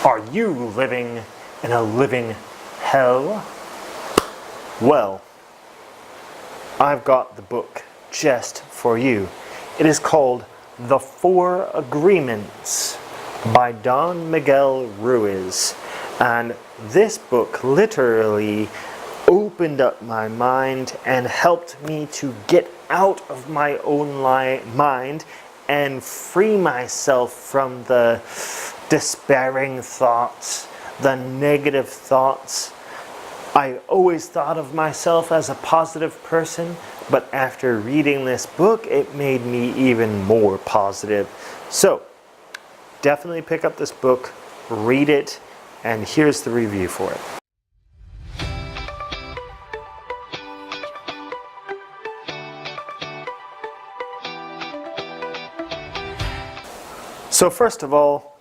Are you living in a living hell? Well, I've got the book just for you. It is called The 4 Agreements by Don Miguel Ruiz. And this book literally opened up my mind and helped me to get out of my own mind and free myself from the despairing thoughts, the negative thoughts. I always thought of myself as a positive person, but after reading this book, it made me even more positive. So, definitely pick up this book, read it, and here's the review for it. So first of all,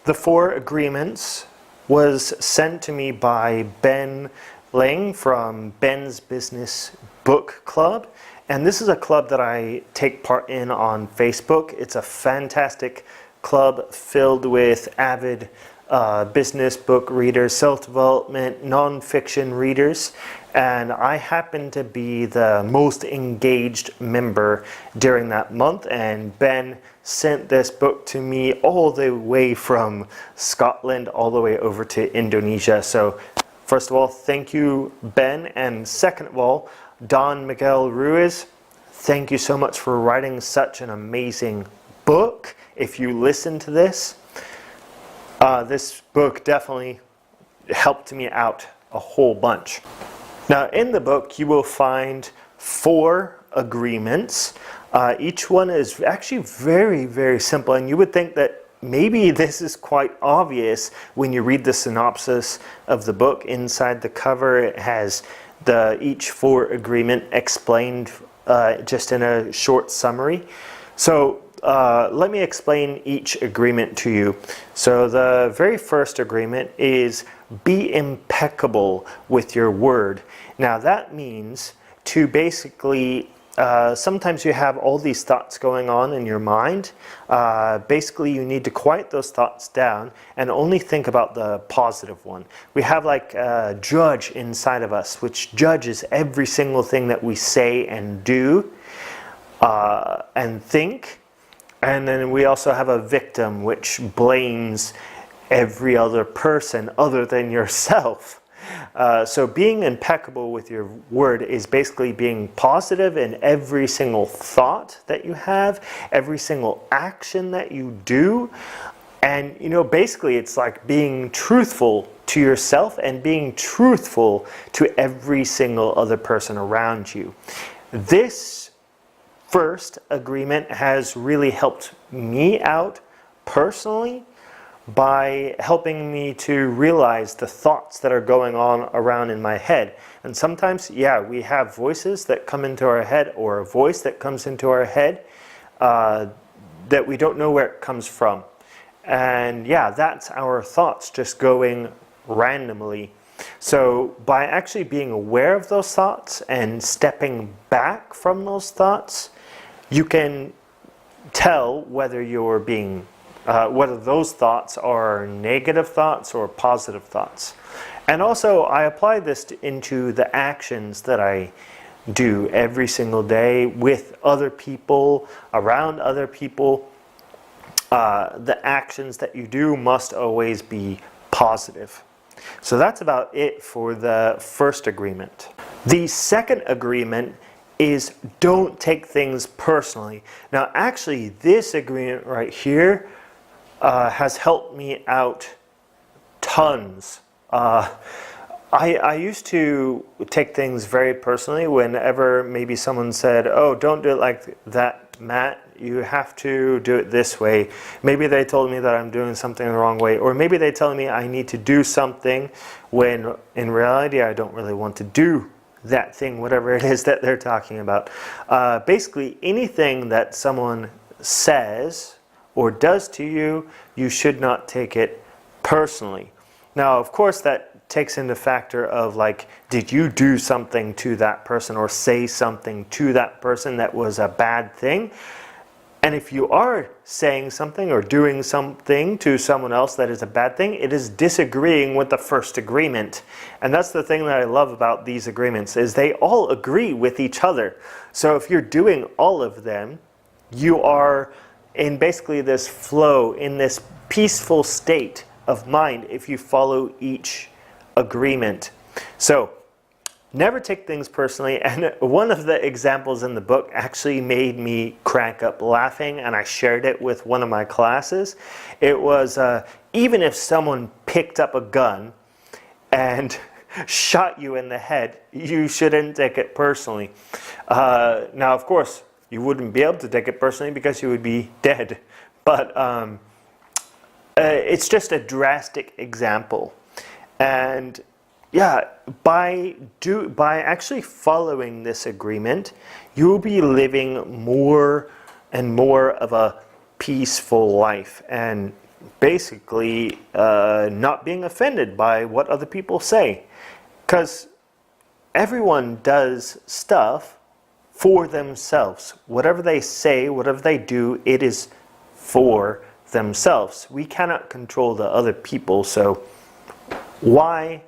The 4 Agreements was sent to me by Ben Lang from Ben's Business Book Club. And this is a club that I take part in on Facebook. It's a fantastic club filled with avid business book readers, self-development, non-fiction readers. And I happen to be the most engaged member during that month. And Ben sent this book to me all the way from Scotland all the way over to Indonesia. So first of all, thank you, Ben. And second of all, Don Miguel Ruiz, thank you so much for writing such an amazing book. If you listen to this, this book definitely helped me out a whole bunch. Now, in the book, you will find 4 agreements. Each one is actually very, very simple, and you would think that maybe this is quite obvious when you read the synopsis of the book. Inside the cover, it has each 4 agreement explained just in a short summary. So let me explain each agreement to you. So the very first agreement is be impeccable with your word. Now that means to basically, sometimes you have all these thoughts going on in your mind. Basically you need to quiet those thoughts down and only think about the positive one. We have like a judge inside of us which judges every single thing that we say and do and think. And then we also have a victim which blames every other person other than yourself. So being impeccable with your word is basically being positive in every single thought that you have, every single action that you do. And basically it's like being truthful to yourself and being truthful to every single other person around you. This first agreement has really helped me out personally by helping me to realize the thoughts that are going on around in my head. And sometimes, yeah, we have voices that come into our head, or a voice that comes into our head that we don't know where it comes from. And yeah, that's our thoughts just going randomly. So by actually being aware of those thoughts and stepping back from those thoughts, you can tell whether you're being whether those thoughts are negative thoughts or positive thoughts. And also I apply this into the actions that I do every single day with other people, around other people. The actions that you do must always be positive. So that's about it for the first agreement. The second agreement is don't take things personally. Now actually this agreement right here has helped me out tons. I used to take things very personally whenever maybe someone said, oh, don't do it like that, Matt. You have to do it this way. Maybe they told me that I'm doing something the wrong way, or maybe they tell me I need to do something when in reality I don't really want to do that thing, whatever it is that they're talking about. Basically anything that someone says or does to you, you should not take it personally. Now, of course, that takes into factor of like, did you do something to that person or say something to that person that was a bad thing? And if you are saying something or doing something to someone else that is a bad thing, it is disagreeing with the first agreement. And that's the thing that I love about these agreements, is they all agree with each other. So if you're doing all of them, you are in basically this flow, in this peaceful state of mind if you follow each agreement. So never take things personally, and one of the examples in the book actually made me crack up laughing, and I shared it with one of my classes. It was, even if someone picked up a gun and shot you in the head, you shouldn't take it personally. Now, of course, you wouldn't be able to take it personally because you would be dead, but it's just a drastic example. And yeah, by actually following this agreement, you will be living more and more of a peaceful life, and basically not being offended by what other people say. Because everyone does stuff for themselves. Whatever they say, whatever they do, it is for themselves. We cannot control the other people, so why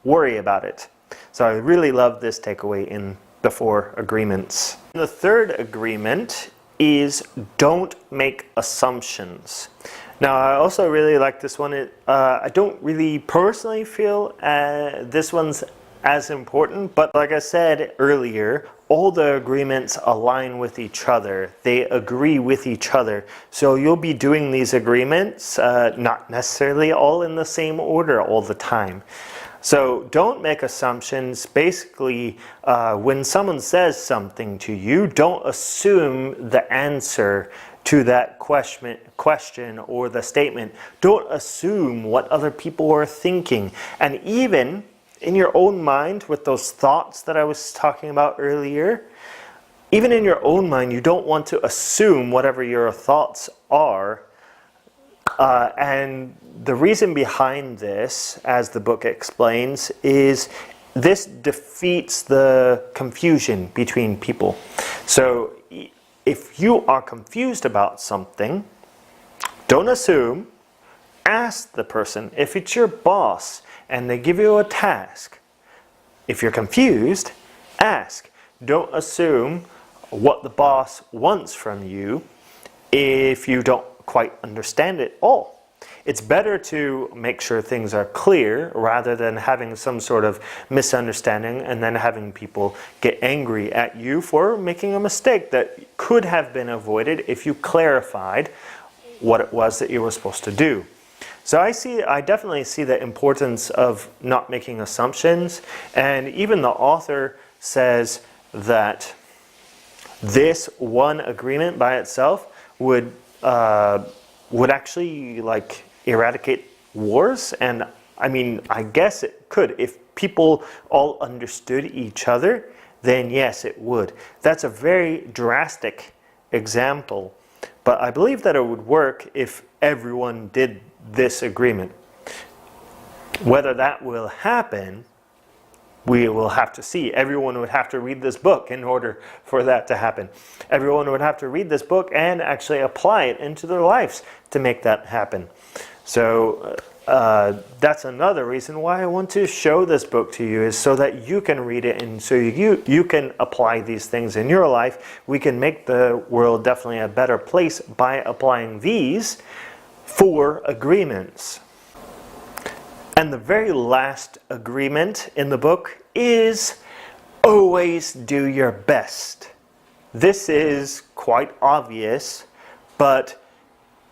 worry about it? So I really love this takeaway in the 4 agreements. The third agreement is don't make assumptions. Now, I also really like this one. I don't really personally feel this one's as important, but like I said earlier, all the agreements align with each other. They agree with each other. So you'll be doing these agreements, not necessarily all in the same order all the time. So don't make assumptions. Basically, when someone says something to you, don't assume the answer to that question or the statement. Don't assume what other people are thinking. And even in your own mind, with those thoughts that I was talking about earlier, even in your own mind, you don't want to assume whatever your thoughts are. And the reason behind this, as the book explains, is this defeats the confusion between people. So if you are confused about something, don't assume. Ask the person. If it's your boss and they give you a task, if you're confused, ask. Don't assume what the boss wants from you if you don't quite understand it all. It's better to make sure things are clear rather than having some sort of misunderstanding and then having people get angry at you for making a mistake that could have been avoided if you clarified what it was that you were supposed to do. So I definitely see the importance of not making assumptions, and even the author says that this one agreement by itself would actually like eradicate wars. And I mean, I guess it could. If people all understood each other, then yes, it would. That's a very drastic example, but I believe that it would work if everyone did this agreement. Whether that will happen, we will have to see. Everyone would have to read this book in order for that to happen. Everyone would have to read this book and actually apply it into their lives to make that happen. So that's another reason why I want to show this book to you, is so that you can read it and so you can apply these things in your life. We can make the world definitely a better place by applying these 4 agreements. And the very last agreement in the book is always do your best. This is quite obvious, but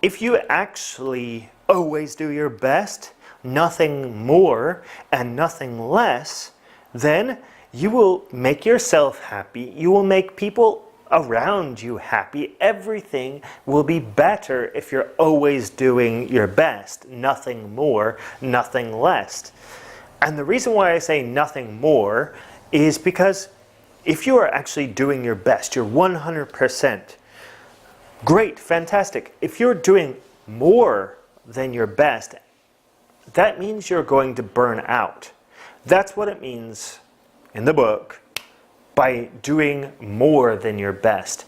if you actually always do your best, nothing more and nothing less, then you will make yourself happy. You will make people around you happy. Everything will be better if you're always doing your best. Nothing more, nothing less. And the reason why I say nothing more is because if you are actually doing your best, you're 100%, great, fantastic. If you're doing more than your best, that means you're going to burn out. That's what it means in the book by doing more than your best.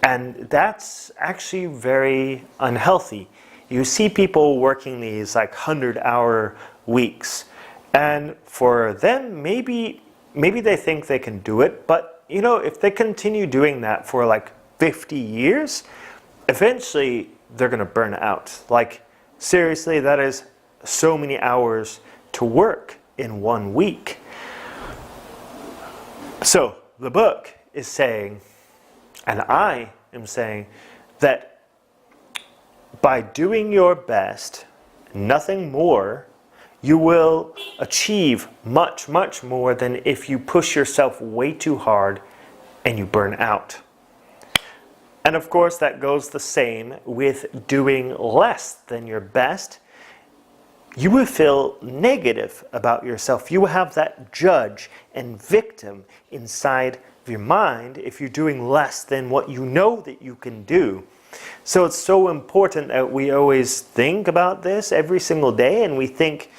And that's actually very unhealthy. You see people working these like 100-hour weeks, and for them, maybe they think they can do it, but you know, if they continue doing that for like 50 years, eventually they're gonna burn out. Like, seriously, that is so many hours to work in 1 week. So the book is saying, and I am saying, that by doing your best, nothing more, you will achieve much, much more than if you push yourself way too hard and you burn out. And of course, that goes the same with doing less than your best. You will feel negative about yourself. You will have that judge and victim inside of your mind if you're doing less than what you know that you can do. So it's so important that we always think about this every single day, and we think,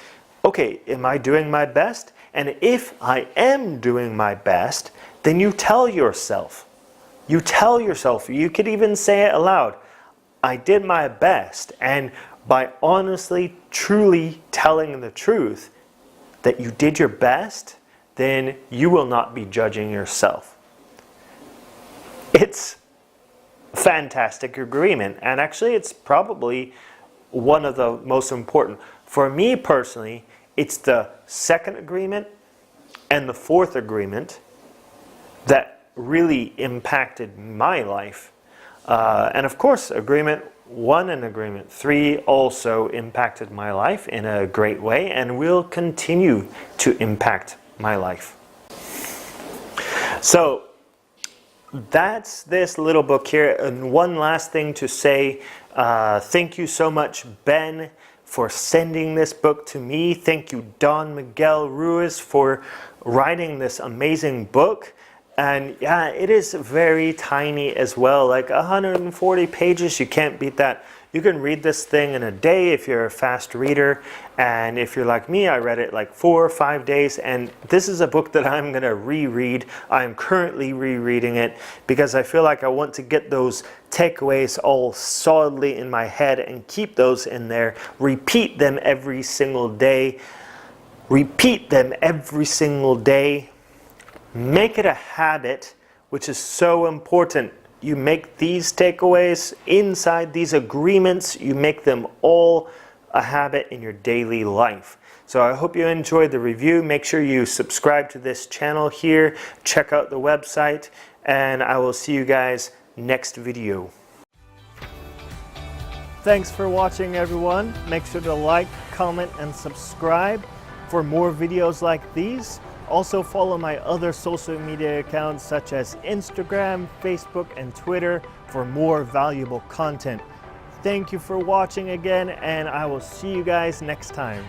okay, am I doing my best? And if I am doing my best, then you tell yourself. You tell yourself, you could even say it aloud, I did my best. And by honestly, truly telling the truth that you did your best, then you will not be judging yourself. It's a fantastic agreement, and actually it's probably one of the most important. For me personally, it's the second agreement and the fourth agreement that really impacted my life. And of course, agreement 1 and agreement 3 also impacted my life in a great way and will continue to impact my life. So that's this little book here. And one last thing to say, thank you so much, Ben, for sending this book to me. Thank you, Don Miguel Ruiz, for writing this amazing book. And yeah, it is very tiny as well, like 140 pages. You can't beat that. You can read this thing in a day if you're a fast reader. And if you're like me, I read it like 4 or 5 days. And this is a book that I'm going to reread. I'm currently rereading it because I feel like I want to get those takeaways all solidly in my head and keep those in there. Repeat them every single day. Repeat them every single day. Make it a habit, which is so important. You make these takeaways inside these agreements, you make them all a habit in your daily life. So I hope you enjoyed the review. Make sure you subscribe to this channel here, check out the website, and I will see you guys next video. Thanks for watching, everyone. Make sure to like, comment, and subscribe for more videos like these. Also follow my other social media accounts such as Instagram, Facebook, and Twitter for more valuable content. Thank you for watching again, and I will see you guys next time.